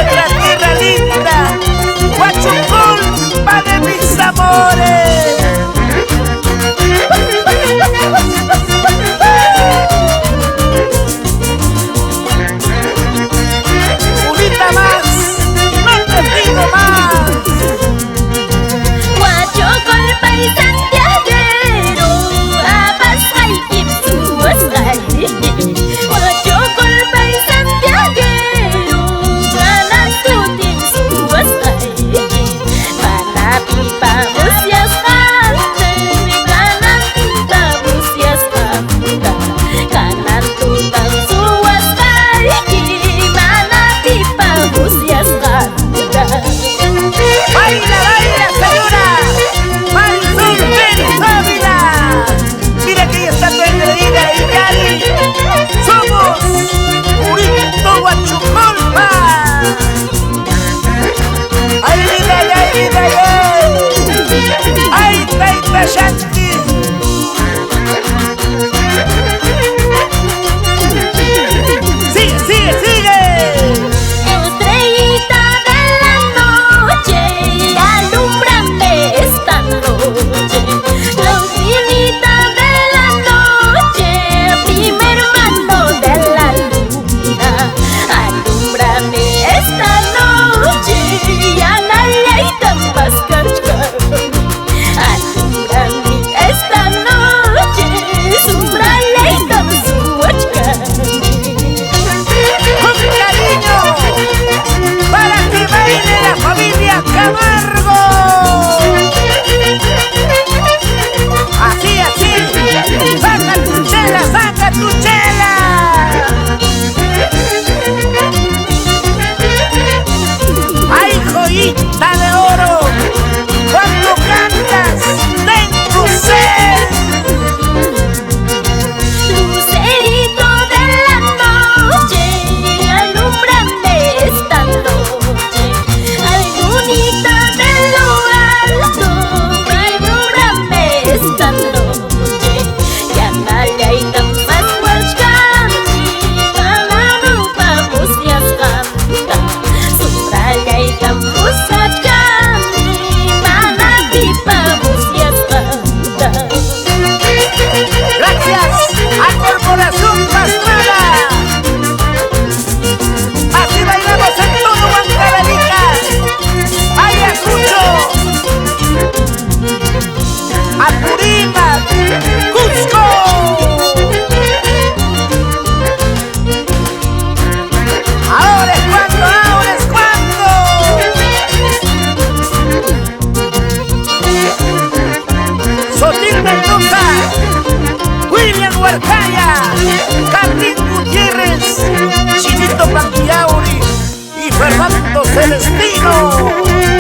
nuestra tierra linda, Huachicol, de mis amores. Unita más, no te pido más. Huachicol, país santiaguero, Abasay, Ipsuasay. Huachicol, país santiaguero, Ganasutin, Suasay. Manapipa, busias, jante, Ganatuta, busias, janta. Ganatutan, Suasay, Manapipa, busias, janta. Baila, baila, señora. Marisol Pérez Ávila. Mira que ya está tu engredida y Cali. Somos Purito Huachucolpa. Ay, vida, ay, vida, ay. Ay, taita, shanti. Sigue, sigue, sigue. Estrellita de la noche, alúmbrame esta noche. Lucinita de la noche, primer mano de la luna. Alúmbrame esta noche, Analeita Pascachcami. Alúmbrame esta noche, Sumbraleita Suachcami. Con cariño, para que baile la familia Camargo. Así, así, saca tu chela, saca tu chela. Ay, joyita de oro, cuando cantas, tengo sed. Lucerito de la noche, alúmbrame esta noche. Algunita de lo alto, alúmbrame esta noche. Yanalaita más huachcami, Ganarupa busias janta. Sumbralaita busachcami, Manapipa busias janta. Gracias a Corporación Pastrana. Así bailamos en todo Huancavelica. Ayacucho, Apurímac, Cusco. Ahora es cuando, ahora es cuando. Sotil Mendoza, William Huarcaya, Carlín Gutiérrez, Chinito Panquiauri y Fernando Celestino.